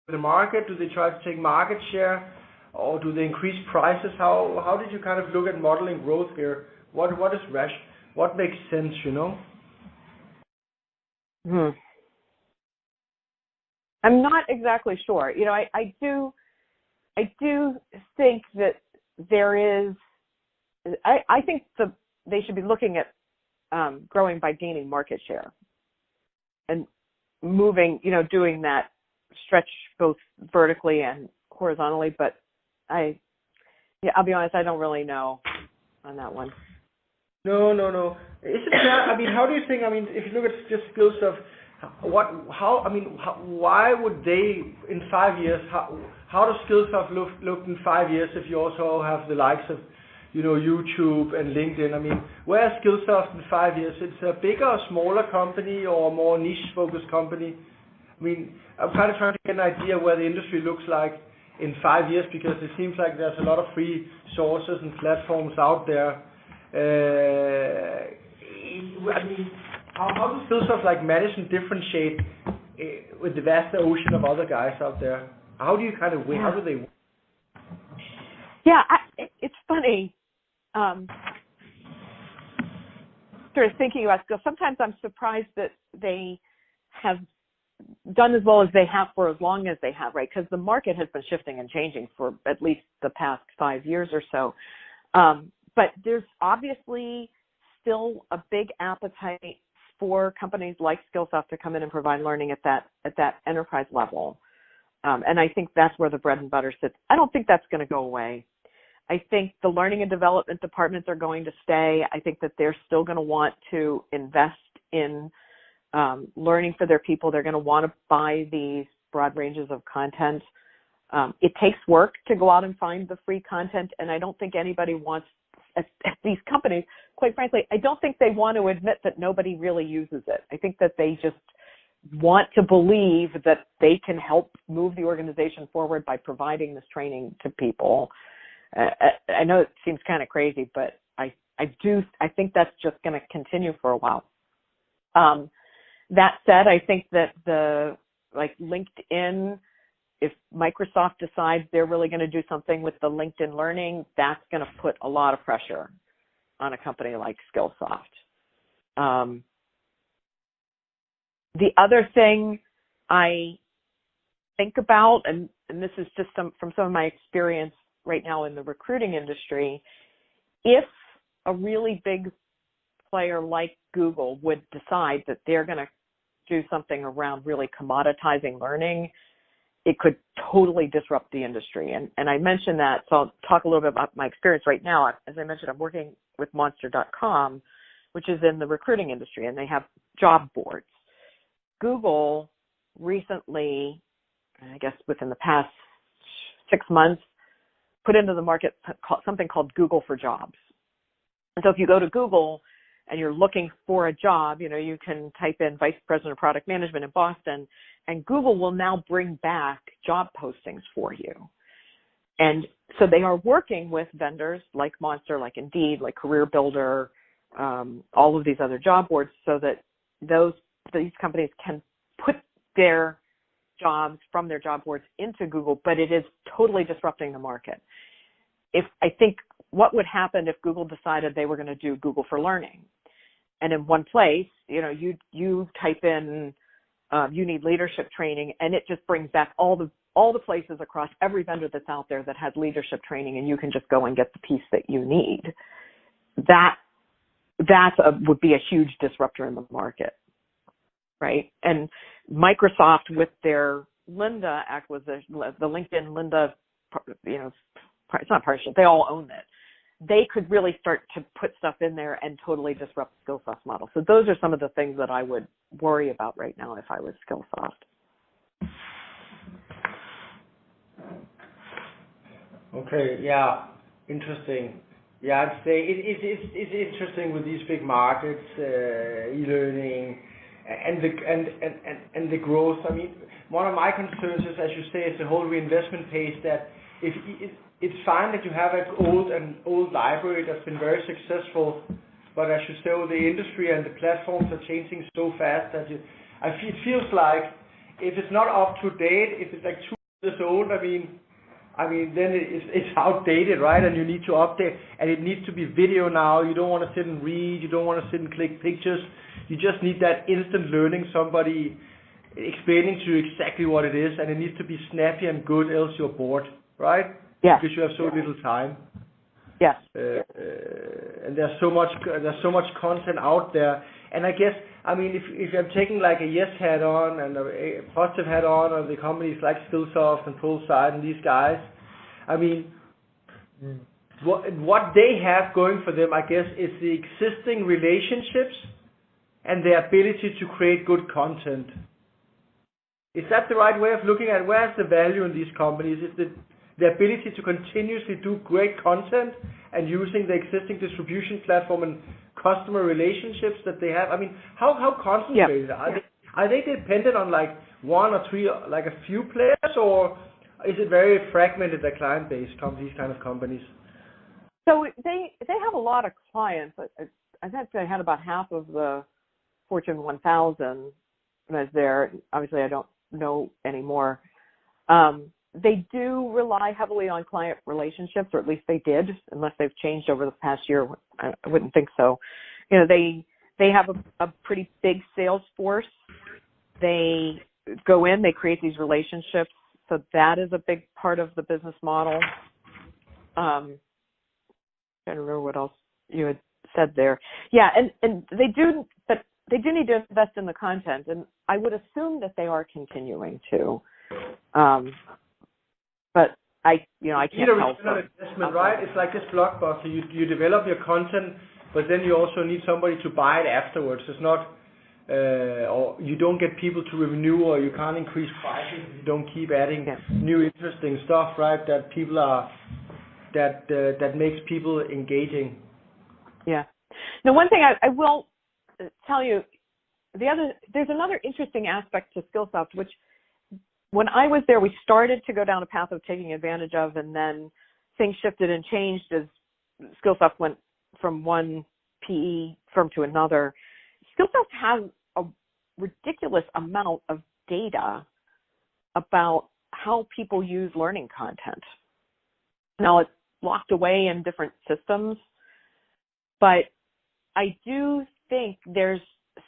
the market? Do they try to take market share, or do they increase prices? How did you kind of look at modeling growth here? What is rash? What makes sense? I'm not exactly sure. I do think that there is. I think they should be looking at growing by gaining market share and moving, doing that stretch both vertically and horizontally. But I'll be honest, I don't really know on that one. No. Is it fair? How do you think? If you look at just Skillsoft, why would they in 5 years? How does Skillsoft look in 5 years if you also have the likes of, YouTube and LinkedIn? Where is Skillsoft in 5 years? It's a bigger or smaller company or a more niche-focused company? I'm kind of trying to get an idea where the industry looks like in 5 years, because it seems like there's a lot of free sources and platforms out there. How does Skillsoft manage and differentiate with the vast ocean of other guys out there? How do you kind of win? How do they win? Yeah, it's funny. Sort of thinking about Skillsoft, sometimes I'm surprised that they have done as well as they have for as long as they have, right? Because the market has been shifting and changing for at least the past 5 years or so. But there's obviously still a big appetite for companies like Skillsoft to come in and provide learning at that enterprise level. And I think that's where the bread and butter sits. I don't think that's going to go away. I think the learning and development departments are going to stay. I think that they're still going to want to invest in learning for their people. They're going to want to buy these broad ranges of content. It takes work to go out and find the free content, and I don't think anybody wants, at these companies, quite frankly, I don't think they want to admit that nobody really uses it. I think that they just want to believe that they can help move the organization forward by providing this training to people. I know it seems kind of crazy, but I think that's just going to continue for a while. That said, I think that LinkedIn, if Microsoft decides they're really going to do something with the LinkedIn Learning, that's going to put a lot of pressure on a company like Skillsoft. The other thing I think about, and this is just from some of my experience right now in the recruiting industry, if a really big player like Google would decide that they're going to do something around really commoditizing learning, it could totally disrupt the industry. And I mentioned that, so I'll talk a little bit about my experience right now. As I mentioned, I'm working with Monster.com, which is in the recruiting industry, and they have job boards. Google recently, I guess within the past 6 months, put into the market something called Google for Jobs. And so if you go to Google and you're looking for a job, you can type in Vice President of Product Management in Boston, and Google will now bring back job postings for you. And so they are working with vendors like Monster, like Indeed, like Career Builder, all of these other job boards, so that these companies can put their jobs from their job boards into Google, but it is totally disrupting the market. I think what would happen if Google decided they were going to do Google for Learning, and in one place, you type in you need leadership training, and it just brings back all the places across every vendor that's out there that has leadership training, and you can just go and get the piece that you need. That would be a huge disruptor in the market, right? And Microsoft, with their Lynda acquisition, the LinkedIn Lynda, it's not partnership, they all own it. They could really start to put stuff in there and totally disrupt Skillsoft's model. So those are some of the things that I would worry about right now if I was Skillsoft. Okay, yeah, interesting. Yeah, I'd say it's interesting with these big markets, e-learning, and the growth. One of my concerns is, as you say, is the whole reinvestment pace. That it's fine that you have an old library that's been very successful, but as you say, the industry and the platforms are changing so fast that it feels like if it's not up to date, if it's like 2 years old, I mean, then it's outdated, right? And you need to update, and it needs to be video now. You don't want to sit and read. You don't want to sit and click pictures. You just need that instant learning, somebody explaining to you exactly what it is, and it needs to be snappy and good, else you're bored, right? Yeah. Because you have so little time. Yes. And there's so much content out there. And I guess, I mean, if I'm taking like a yes hat on and a positive hat on of the companies like Skillsoft and Poolside and these guys, I mean, what they have going for them, I guess, is the existing relationships and the ability to create good content. Is that the right way of looking at where's the value in these companies? Is the ability to continuously do great content and using the existing distribution platform and customer relationships that they have? I mean, how concentrated are they dependent on like one or three, like a few players, or is it very fragmented, the client base, these kind of companies? So they have a lot of clients. I think they had about half of the Fortune 1000 was there. Obviously, I don't know anymore. They do rely heavily on client relationships, or at least they did, unless they've changed over the past year. I wouldn't think so. You know, they have a pretty big sales force. They go in, they create these relationships. So that is a big part of the business model. I don't remember what else you had said there. Yeah, and they do, but they do need to invest in the content, and I would assume that they are continuing to. But I can't tell. Investment, right? It's like this blockbuster. You develop your content, but then you also need somebody to buy it afterwards. It's not, or you don't get people to renew, or you can't increase prices. You don't keep adding new interesting stuff, right? That people are, that makes people engaging. Yeah. Now, one thing I will tell you, there's another interesting aspect to Skillsoft, which when I was there, we started to go down a path of taking advantage of, and then things shifted and changed as Skillsoft went from one PE firm to another. Skillsoft has a ridiculous amount of data about how people use learning content. Now, it's locked away in different systems, but I do think there's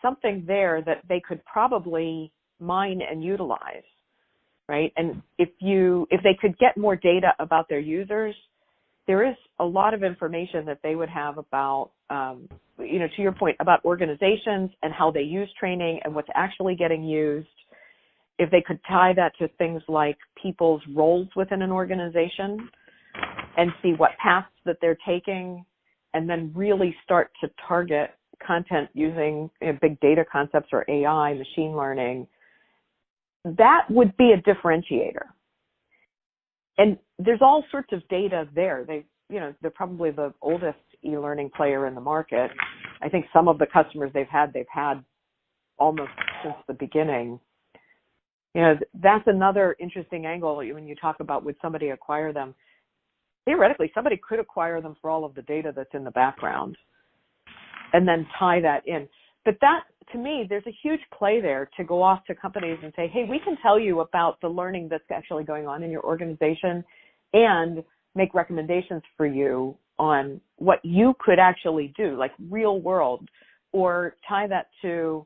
something there that they could probably mine and utilize. Right. And if they could get more data about their users, there is a lot of information that they would have about, to your point, about organizations and how they use training and what's actually getting used. If they could tie that to things like people's roles within an organization and see what paths that they're taking, and then really start to target content using big data concepts or AI, machine learning, that would be a differentiator. And there's all sorts of data there. They're probably the oldest e-learning player in the market. I think some of the customers they've had almost since the beginning. That's another interesting angle when you talk about would somebody acquire them. Theoretically, somebody could acquire them for all of the data that's in the background and then tie that in. But that, to me, there's a huge play there to go off to companies and say, hey, we can tell you about the learning that's actually going on in your organization and make recommendations for you on what you could actually do, like real world, or tie that to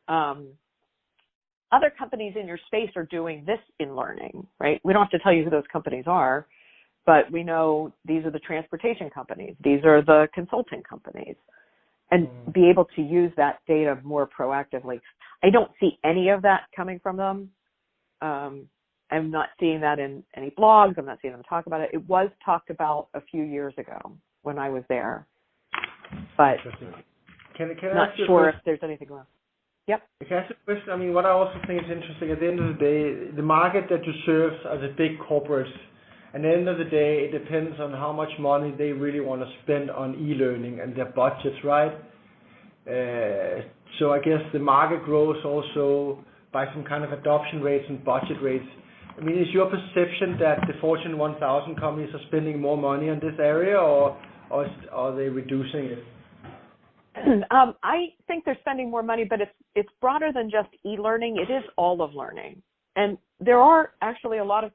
other companies in your space are doing this in learning, right? We don't have to tell you who those companies are, but we know these are the transportation companies. These are the consulting companies. And be able to use that data more proactively. I don't see any of that coming from them. I'm not seeing that in any blogs. I'm not seeing them talk about it. It was talked about a few years ago when I was there, but can not sure if there's anything left. Yep. Can I ask a question? I mean, what I also think is interesting, at the end of the day, the market that you serve are the big corporates. At the end of the day, it depends on how much money they really want to spend on e-learning and their budgets, right? So I guess the market grows also by some kind of adoption rates and budget rates. I mean, is your perception that the Fortune 1000 companies are spending more money on this area, or are they reducing it? I think they're spending more money, but it's broader than just e-learning. It is all of learning. And there are actually a lot of